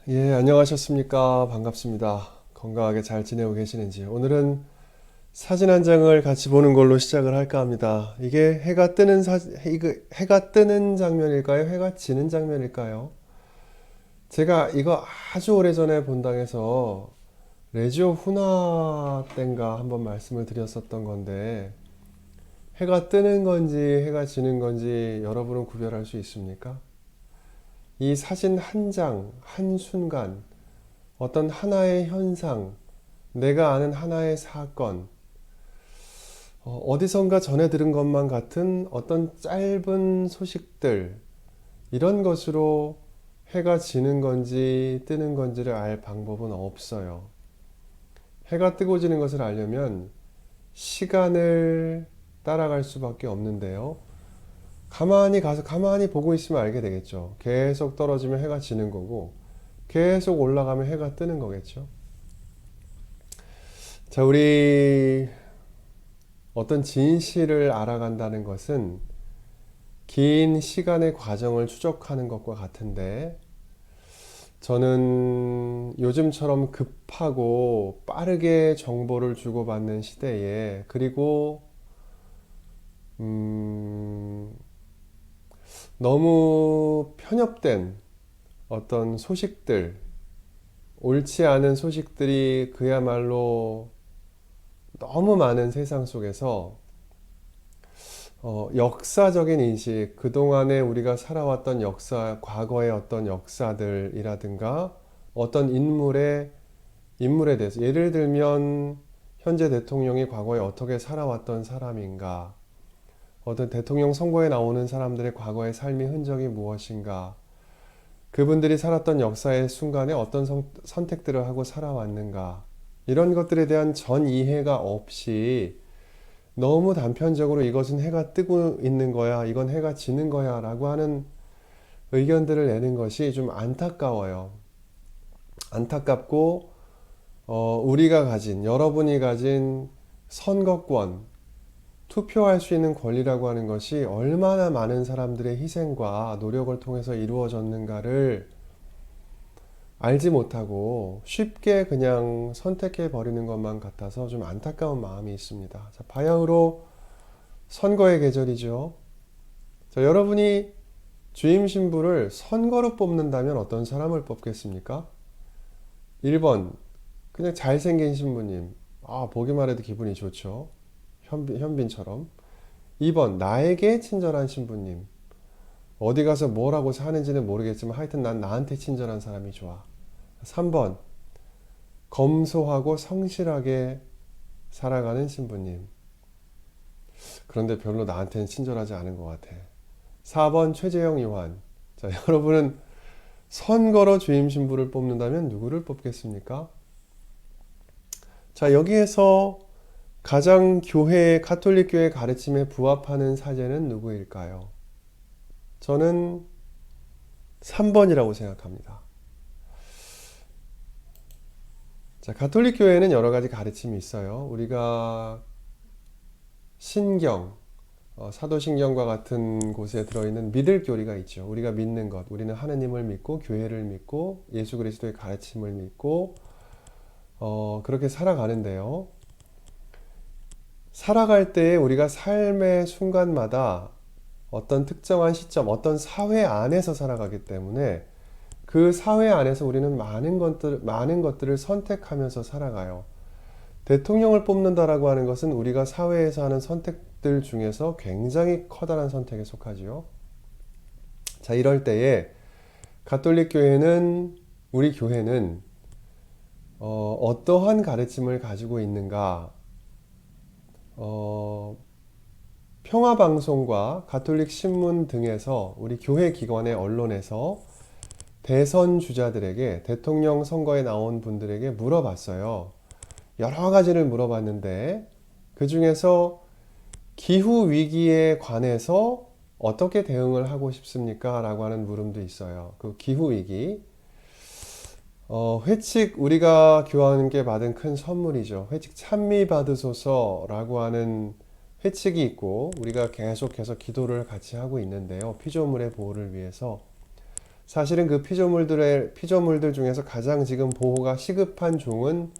예, 안녕하셨습니까? 반갑습니다. 건강하게 잘 지내고 계시는지. 오늘은 사진 한 장을 같이 보는 걸로 시작을 할까 합니다. 이게 해가 뜨는 장면일까요? 해가 지는 장면일까요? 제가 이거 아주 오래전에 본당에서 레지오 후나 땐가 한번 말씀을 드렸었던 건데, 해가 뜨는 건지 해가 지는 건지 여러분은 구별할 수 있습니까? 이 사진 한 장, 한 순간, 어떤 하나의 현상, 내가 아는 하나의 사건, 어디선가 전해 들은 것만 같은 어떤 짧은 소식들, 이런 것으로 해가 지는 건지 뜨는 건지를 알 방법은 없어요. 해가 뜨고 지는 것을 알려면 시간을 따라갈 수밖에 없는데요. 가만히 가서 가만히 보고 있으면 알게 되겠죠. 계속 떨어지면 해가 지는 거고, 계속 올라가면 해가 뜨는 거겠죠. 자, 우리 어떤 진실을 알아간다는 것은 긴 시간의 과정을 추적하는 것과 같은데, 저는 요즘처럼 급하고 빠르게 정보를 주고받는 시대에, 그리고 음, 너무 편협된 어떤 소식들, 옳지 않은 소식들이 그야말로 너무 많은 세상 속에서 역사적인 인식, 그동안에 우리가 살아왔던 역사, 과거의 어떤 역사들이라든가 어떤 인물에 대해서, 예를 들면 현재 대통령이 과거에 어떻게 살아왔던 사람인가, 어떤 대통령 선거에 나오는 사람들의 과거의 삶의 흔적이 무엇인가, 그분들이 살았던 역사의 순간에 어떤 선택들을 하고 살아왔는가, 이런 것들에 대한 전 이해가 없이 너무 단편적으로 이것은 해가 뜨고 있는 거야, 이건 해가 지는 거야 라고 하는 의견들을 내는 것이 좀 안타까워요. 안타깝고, 우리가 가진, 여러분이 가진 선거권, 투표할 수 있는 권리라고 하는 것이 얼마나 많은 사람들의 희생과 노력을 통해서 이루어졌는가를 알지 못하고 쉽게 그냥 선택해 버리는 것만 같아서 좀 안타까운 마음이 있습니다. 자, 바야흐로 선거의 계절이죠. 자, 여러분이 주임 신부를 선거로 뽑는다면 어떤 사람을 뽑겠습니까? 1번, 그냥 잘생긴 신부님. 아, 보기만 해도 기분이 좋죠. 현빈처럼. 2번, 나에게 친절한 신부님. 어디 가서 뭘 하고 사는지는 모르겠지만 하여튼 난 나한테 친절한 사람이 좋아. 3번, 검소하고 성실하게 살아가는 신부님. 그런데 별로 나한테는 친절하지 않은 것 같아. 4번, 최재형 요한. 자, 여러분은 선거로 주임 신부를 뽑는다면 누구를 뽑겠습니까? 자, 여기에서 가장 가톨릭 교회 가르침에 부합하는 사제는 누구일까요? 저는 3번이라고 생각합니다. 자, 가톨릭 교회는 여러 가지 가르침이 있어요. 우리가 신경, 사도신경과 같은 곳에 들어있는 믿을 교리가 있죠. 우리가 믿는 것, 우리는 하느님을 믿고 교회를 믿고 예수 그리스도의 가르침을 믿고 그렇게 살아가는데요. 살아갈 때에 우리가 삶의 순간마다 어떤 특정한 시점, 어떤 사회 안에서 살아가기 때문에 그 사회 안에서 우리는 많은 것들을 선택하면서 살아가요. 대통령을 뽑는다라고 하는 것은 우리가 사회에서 하는 선택들 중에서 굉장히 커다란 선택에 속하지요. 자, 이럴 때에 가톨릭 교회는, 우리 교회는 어떠한 가르침을 가지고 있는가? 어, 평화방송과 가톨릭 신문 등에서 우리 교회 기관의 언론에서 대선 주자들에게, 대통령 선거에 나온 분들에게 물어봤어요. 여러 가지를 물어봤는데 그 중에서 기후 위기에 관해서 어떻게 대응을 하고 싶습니까? 라고 하는 물음도 있어요. 그 기후 위기. 회칙, 우리가 교황님께 받은 큰 선물이죠. 회칙 찬미 받으소서라고 하는 회칙이 있고 우리가 계속해서 기도를 같이 하고 있는데요. 피조물의 보호를 위해서 사실은 그 피조물들 중에서 가장 지금 보호가 시급한 종은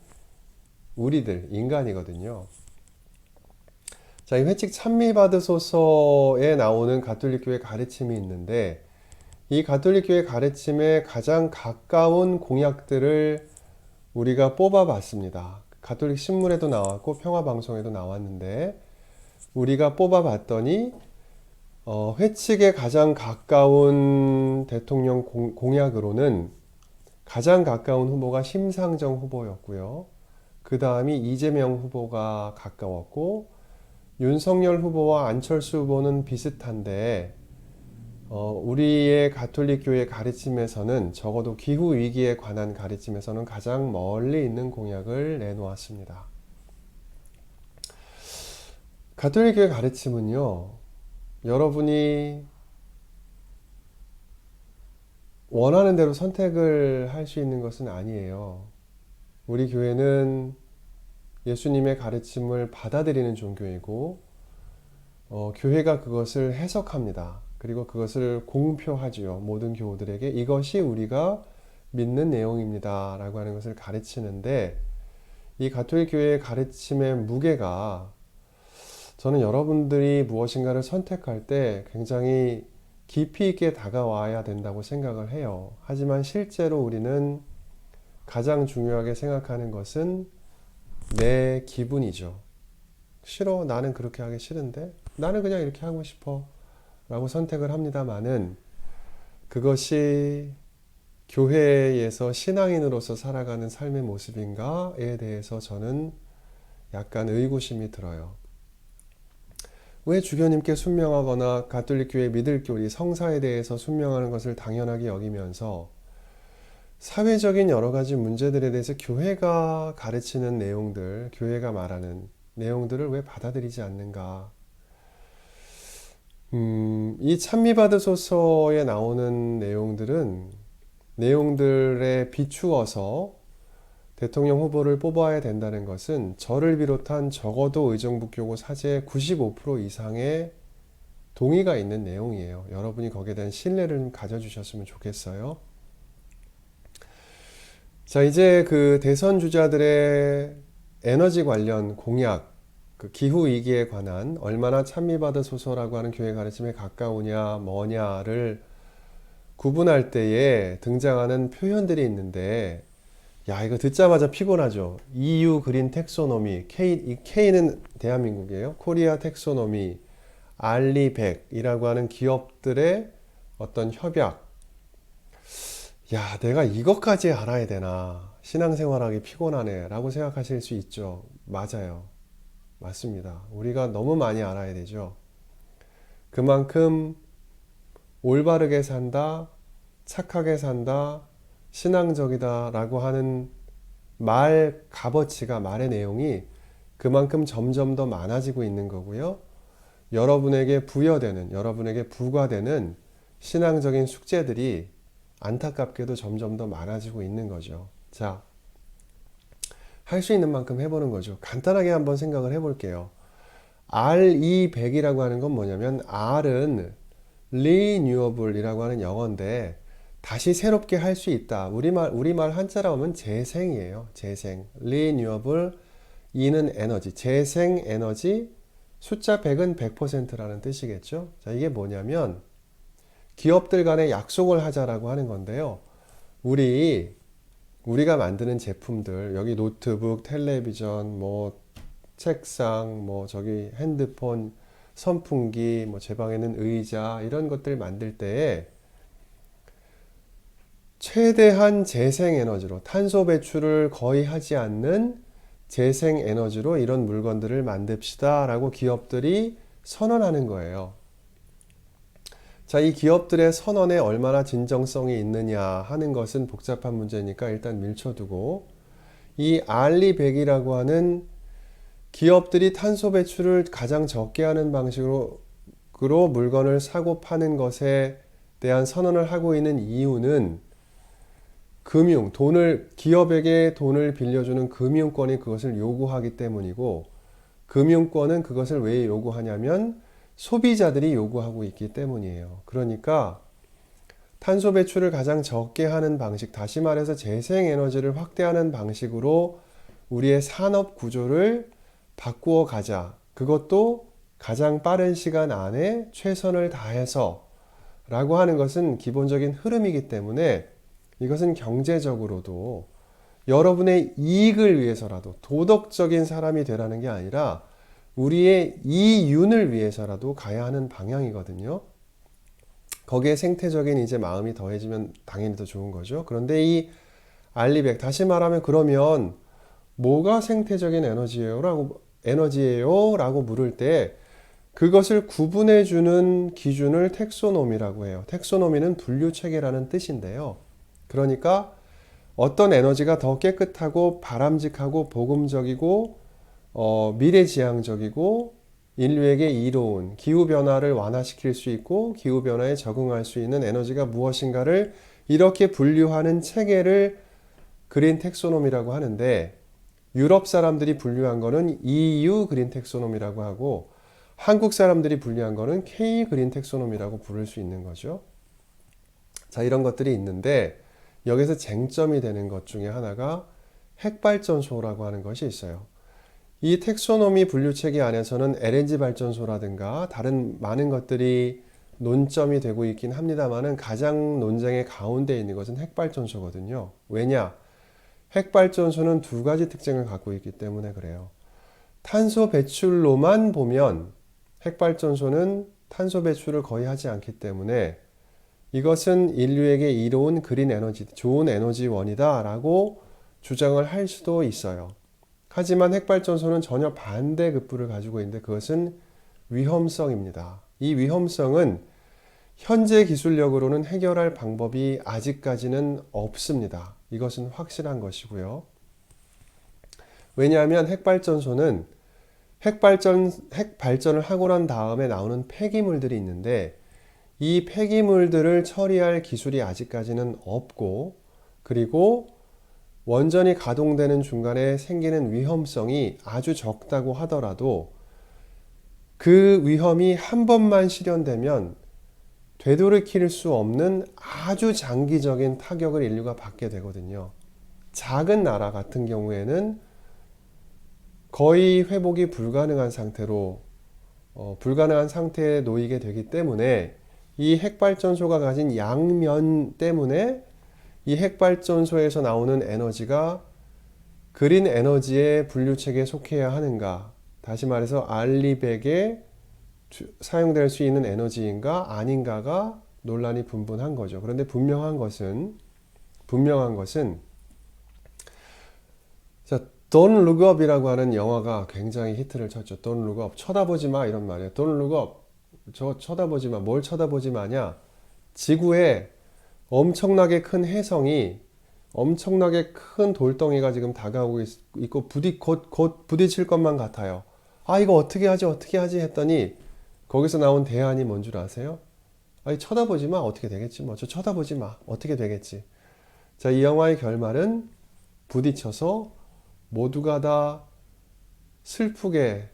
우리들, 인간이거든요. 자, 이 회칙 찬미받으소서에 나오는 가톨릭교회 가르침이 있는데, 이 가톨릭교회 가르침에 가장 가까운 공약들을 우리가 뽑아봤습니다. 가톨릭 신문에도 나왔고 평화방송에도 나왔는데, 우리가 뽑아봤더니 회칙에 가장 가까운 대통령 공약으로는 가장 가까운 후보가 심상정 후보였고요. 그 다음이 이재명 후보가 가까웠고, 윤석열 후보와 안철수 후보는 비슷한데, 우리의 가톨릭 교회 가르침에서는 적어도 기후 위기에 관한 가르침에서는 가장 멀리 있는 공약을 내놓았습니다. 가톨릭 교회 가르침은요, 여러분이 원하는 대로 선택을 할 수 있는 것은 아니에요. 우리 교회는 예수님의 가르침을 받아들이는 종교이고, 교회가 그것을 해석합니다. 그리고 그것을 공표하지요. 모든 교우들에게 이것이 우리가 믿는 내용입니다. 라고 하는 것을 가르치는데, 이 가톨릭 교회의 가르침의 무게가 저는 여러분들이 무엇인가를 선택할 때 굉장히 깊이 있게 다가와야 된다고 생각을 해요. 하지만 실제로 우리는 가장 중요하게 생각하는 것은 내 기분이죠. 싫어. 나는 그렇게 하기 싫은데. 나는 그냥 이렇게 하고 싶어. 라고 선택을 합니다마는 그것이 교회에서 신앙인으로서 살아가는 삶의 모습인가에 대해서 저는 약간 의구심이 들어요. 왜 주교님께 순명하거나 가톨릭 교회 믿을 교리, 성사에 대해서 순명하는 것을 당연하게 여기면서 사회적인 여러 가지 문제들에 대해서 교회가 가르치는 내용들, 교회가 말하는 내용들을 왜 받아들이지 않는가? 이 찬미받으소서에 나오는 내용들에 비추어서 대통령 후보를 뽑아야 된다는 것은 저를 비롯한 적어도 의정부교구 사제의 95% 이상의 동의가 있는 내용이에요. 여러분이 거기에 대한 신뢰를 가져주셨으면 좋겠어요. 자, 이제 그 대선 주자들의 에너지 관련 공약, 그 기후 위기에 관한 얼마나 찬미받으소서라고 하는 교회 가르침에 가까우냐, 뭐냐를 구분할 때에 등장하는 표현들이 있는데, 야, 이거 듣자마자 피곤하죠. EU 그린 텍소노미, K는 대한민국이에요. 코리아 텍소노미, 알리백이라고 하는 기업들의 어떤 협약. 야, 내가 이것까지 알아야 되나. 신앙생활하기 피곤하네. 라고 생각하실 수 있죠. 맞아요. 맞습니다. 우리가 너무 많이 알아야 되죠. 그만큼 올바르게 산다, 착하게 산다, 신앙적이다 라고 하는 말의 내용이 그만큼 점점 더 많아지고 있는 거고요. 여러분에게 여러분에게 부과되는 신앙적인 숙제들이 안타깝게도 점점 더 많아지고 있는 거죠. 자, 할 수 있는 만큼 해보는 거죠. 간단하게 한번 생각을 해볼게요. RE100이라고 하는 건 뭐냐면, R은 Renewable이라고 하는 영어인데, 다시 새롭게 할 수 있다. 우리말 한자로 하면 재생이에요. 재생. Renewable, E는 에너지. 재생 에너지, 숫자 100은 100%라는 뜻이겠죠. 자, 이게 뭐냐면, 기업들 간에 약속을 하자라고 하는 건데요. 우리가 만드는 제품들, 여기 노트북, 텔레비전, 책상, 저기 핸드폰, 선풍기, 제 방에는 의자, 이런 것들 만들 때에 최대한 재생에너지로, 탄소 배출을 거의 하지 않는 재생에너지로 이런 물건들을 만듭시다 라고 기업들이 선언하는 거예요. 자, 이 기업들의 선언에 얼마나 진정성이 있느냐 하는 것은 복잡한 문제니까 일단 밀쳐두고, 이 알리백이라고 하는 기업들이 탄소 배출을 가장 적게 하는 방식으로 물건을 사고 파는 것에 대한 선언을 하고 있는 이유는 기업에게 돈을 빌려주는 금융권이 그것을 요구하기 때문이고, 금융권은 그것을 왜 요구하냐면 소비자들이 요구하고 있기 때문이에요. 그러니까 탄소 배출을 가장 적게 하는 방식, 다시 말해서 재생에너지를 확대하는 방식으로 우리의 산업 구조를 바꾸어 가자. 그것도 가장 빠른 시간 안에 최선을 다해서 라고 하는 것은 기본적인 흐름이기 때문에 이것은 경제적으로도 여러분의 이익을 위해서라도 도덕적인 사람이 되라는 게 아니라 우리의 이윤을 위해서라도 가야 하는 방향이거든요. 거기에 생태적인 이제 마음이 더해지면 당연히 더 좋은 거죠. 그런데 이 알리백, 다시 말하면 그러면 뭐가 생태적인 에너지예요? 라고 물을 때 그것을 구분해 주는 기준을 텍소노미라고 해요. 텍소노미는 분류 체계라는 뜻인데요. 그러니까 어떤 에너지가 더 깨끗하고 바람직하고 복음적이고 미래지향적이고 인류에게 이로운 기후변화를 완화시킬 수 있고 기후변화에 적응할 수 있는 에너지가 무엇인가를 이렇게 분류하는 체계를 그린 텍소노미라고 하는데 유럽 사람들이 분류한 거는 EU 그린 텍소노미라고 하고 한국 사람들이 분류한 거는 K 그린 텍소노미라고 부를 수 있는 거죠. 자, 이런 것들이 있는데 여기서 쟁점이 되는 것 중에 하나가 핵발전소라고 하는 것이 있어요. 이 텍소노미 분류체계 안에서는 LNG 발전소라든가 다른 많은 것들이 논점이 되고 있긴 합니다만은 가장 논쟁의 가운데 있는 것은 핵발전소거든요. 왜냐? 핵발전소는 두 가지 특징을 갖고 있기 때문에 그래요. 탄소 배출로만 보면 핵발전소는 탄소 배출을 거의 하지 않기 때문에 이것은 인류에게 이로운 그린 에너지, 좋은 에너지원이다 라고 주장을 할 수도 있어요. 하지만 핵발전소는 전혀 반대급부를 가지고 있는데 그것은 위험성입니다. 이 위험성은 현재 기술력으로는 해결할 방법이 아직까지는 없습니다. 이것은 확실한 것이고요. 왜냐하면 핵발전소는 핵발전을 하고 난 다음에 나오는 폐기물들이 있는데 이 폐기물들을 처리할 기술이 아직까지는 없고 그리고 원전이 가동되는 중간에 생기는 위험성이 아주 적다고 하더라도 그 위험이 한 번만 실현되면 되돌이킬 수 없는 아주 장기적인 타격을 인류가 받게 되거든요. 작은 나라 같은 경우에는 거의 회복이 불가능한 상태에 놓이게 되기 때문에 이 핵발전소가 가진 양면 때문에 이 핵발전소에서 나오는 에너지가 그린 에너지의 분류체계에 속해야 하는가, 다시 말해서 알리백에 사용될 수 있는 에너지인가 아닌가가 논란이 분분한 거죠. 그런데 분명한 것은 자, Don't Look Up이라고 하는 영화가 굉장히 히트를 쳤죠. Don't Look Up, 쳐다보지 마 이런 말이에요. Don't Look Up, 저 쳐다보지 마. 뭘 쳐다보지 마냐? 지구에 엄청나게 큰 혜성이 엄청나게 큰 돌덩이가 지금 다가오고 있고 곧 부딪힐 것만 같아요. 아, 이거 어떻게 하지 했더니 거기서 나온 대안이 뭔 줄 아세요? 아니, 쳐다보지 마. 어떻게 되겠지 뭐. 저 쳐다보지 마. 어떻게 되겠지. 자, 이 영화의 결말은 부딪혀서 모두가 다 슬프게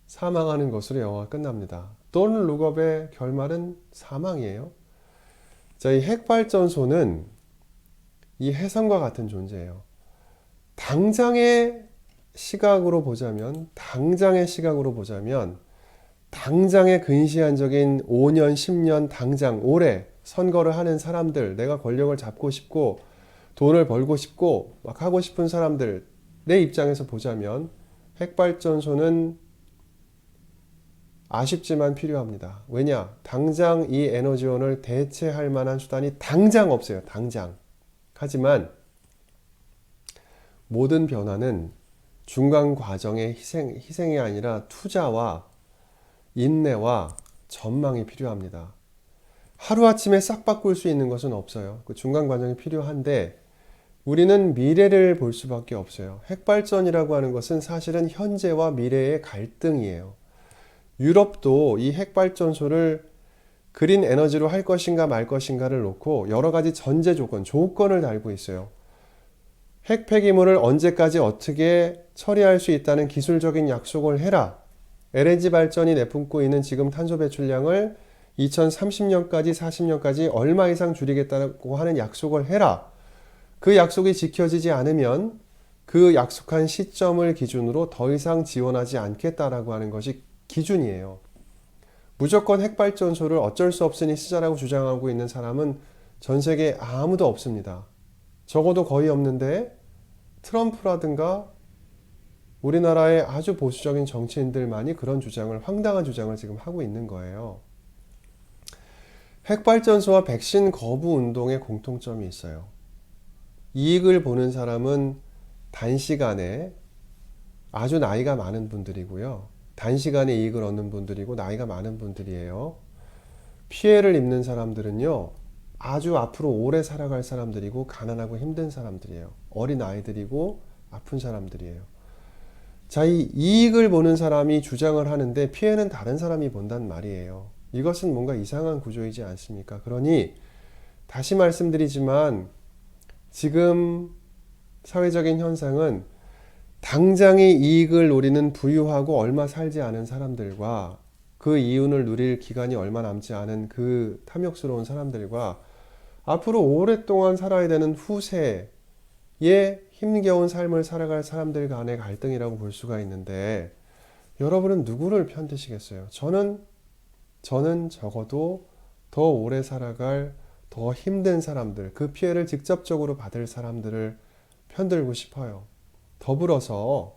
사망하는 것으로 영화가 끝납니다. Don't Look Up의 결말은 사망이에요. 자, 이 핵발전소는 이 해성과 같은 존재예요. 당장의 시각으로 보자면 당장의 근시안적인 5년, 10년 당장 올해 선거를 하는 사람들, 내가 권력을 잡고 싶고 돈을 벌고 싶고 막 하고 싶은 사람들 내 입장에서 보자면 핵발전소는 아쉽지만 필요합니다. 왜냐? 당장 이 에너지원을 대체할 만한 수단이 당장 없어요. 당장. 하지만 모든 변화는 중간 과정의 희생이 아니라 투자와 인내와 전망이 필요합니다. 하루아침에 싹 바꿀 수 있는 것은 없어요. 그 중간 과정이 필요한데 우리는 미래를 볼 수밖에 없어요. 핵발전이라고 하는 것은 사실은 현재와 미래의 갈등이에요. 유럽도 이 핵발전소를 그린 에너지로 할 것인가 말 것인가를 놓고 여러 가지 전제 조건을 달고 있어요. 핵 폐기물을 언제까지 어떻게 처리할 수 있다는 기술적인 약속을 해라. LNG 발전이 내뿜고 있는 지금 탄소 배출량을 2030년까지, 40년까지 얼마 이상 줄이겠다고 하는 약속을 해라. 그 약속이 지켜지지 않으면 그 약속한 시점을 기준으로 더 이상 지원하지 않겠다라고 하는 것이 기준이에요. 무조건 핵발전소를 어쩔 수 없으니 쓰자라고 주장하고 있는 사람은 전 세계에 아무도 없습니다. 적어도 거의 없는데 트럼프라든가 우리나라의 아주 보수적인 정치인들만이 그런 주장을, 황당한 주장을 지금 하고 있는 거예요. 핵발전소와 백신 거부 운동의 공통점이 있어요. 이익을 보는 사람은 단시간에 아주 나이가 많은 분들이고요. 단시간에 이익을 얻는 분들이고 나이가 많은 분들이에요. 피해를 입는 사람들은요, 아주 앞으로 오래 살아갈 사람들이고 가난하고 힘든 사람들이에요. 어린 아이들이고 아픈 사람들이에요. 자, 이 이익을 보는 사람이 주장을 하는데 피해는 다른 사람이 본단 말이에요. 이것은 뭔가 이상한 구조이지 않습니까? 그러니 다시 말씀드리지만 지금 사회적인 현상은 당장의 이익을 노리는 부유하고 얼마 살지 않은 사람들과 그 이윤을 누릴 기간이 얼마 남지 않은 그 탐욕스러운 사람들과 앞으로 오랫동안 살아야 되는 후세에 힘겨운 삶을 살아갈 사람들 간의 갈등이라고 볼 수가 있는데 여러분은 누구를 편드시겠어요? 저는 적어도 더 오래 살아갈 더 힘든 사람들, 그 피해를 직접적으로 받을 사람들을 편들고 싶어요. 더불어서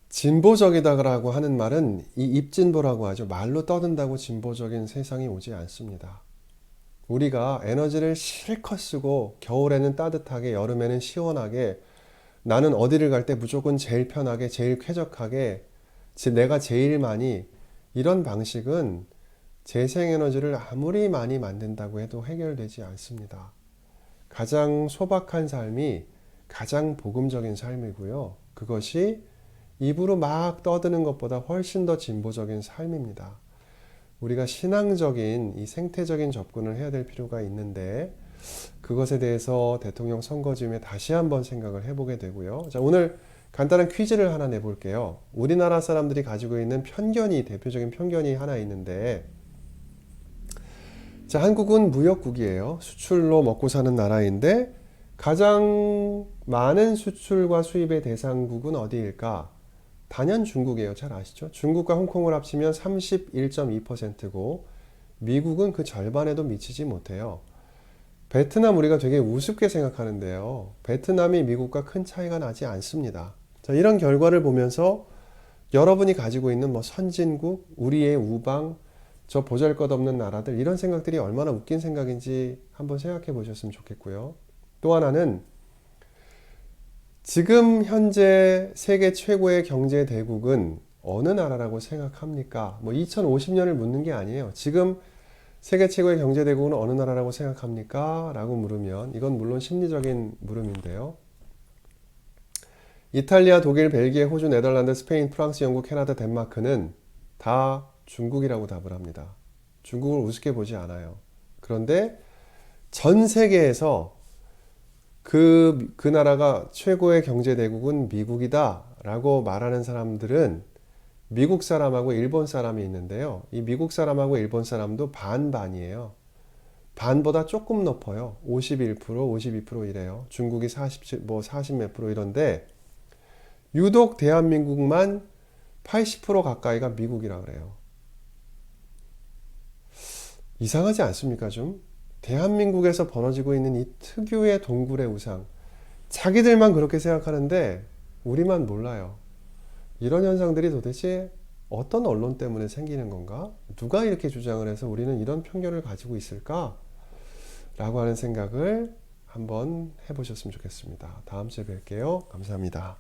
진보적이다라고 하는 말은 이 입진보라고 하죠. 말로 떠든다고 진보적인 세상이 오지 않습니다. 우리가 에너지를 실컷 쓰고 겨울에는 따뜻하게, 여름에는 시원하게, 나는 어디를 갈 때 무조건 제일 편하게, 제일 쾌적하게, 내가 제일 많이, 이런 방식은 재생에너지를 아무리 많이 만든다고 해도 해결되지 않습니다. 가장 소박한 삶이 가장 복음적인 삶이고요. 그것이 입으로 막 떠드는 것보다 훨씬 더 진보적인 삶입니다. 우리가 신앙적인 이 생태적인 접근을 해야 될 필요가 있는데 그것에 대해서 대통령 선거 즈음에 다시 한번 생각을 해보게 되고요. 자, 오늘 간단한 퀴즈를 하나 내볼게요. 우리나라 사람들이 가지고 있는 편견이, 대표적인 편견이 하나 있는데, 자, 한국은 무역국이에요. 수출로 먹고 사는 나라인데 가장 많은 수출과 수입의 대상국은 어디일까? 단연 중국이에요. 잘 아시죠? 중국과 홍콩을 합치면 31.2%고 미국은 그 절반에도 미치지 못해요. 베트남 우리가 되게 우습게 생각하는데요. 베트남이 미국과 큰 차이가 나지 않습니다. 자, 이런 결과를 보면서 여러분이 가지고 있는 뭐 선진국, 우리의 우방, 저 보잘것없는 나라들, 이런 생각들이 얼마나 웃긴 생각인지 한번 생각해 보셨으면 좋겠고요. 또 하나는 지금 현재 세계 최고의 경제 대국은 어느 나라라고 생각합니까? 뭐 2050년을 묻는 게 아니에요. 지금 세계 최고의 경제 대국은 어느 나라라고 생각합니까? 라고 물으면 이건 물론 심리적인 물음인데요. 이탈리아, 독일, 벨기에, 호주, 네덜란드, 스페인, 프랑스, 영국, 캐나다, 덴마크는 다 중국이라고 답을 합니다. 중국을 우습게 보지 않아요. 그런데 전 세계에서 그 나라가 최고의 경제 대국은 미국이다 라고 말하는 사람들은 미국 사람하고 일본 사람이 있는데요. 이 미국 사람하고 일본 사람도 반반이에요. 반보다 조금 높아요. 51%, 52% 이래요. 중국이 40, 뭐 40 몇 프로 이런데 유독 대한민국만 80% 가까이가 미국이라 그래요. 이상하지 않습니까, 좀? 대한민국에서 벌어지고 있는 이 특유의 동굴의 우상. 자기들만 그렇게 생각하는데 우리만 몰라요. 이런 현상들이 도대체 어떤 언론 때문에 생기는 건가? 누가 이렇게 주장을 해서 우리는 이런 편견을 가지고 있을까? 라고 하는 생각을 한번 해보셨으면 좋겠습니다. 다음 주에 뵐게요. 감사합니다.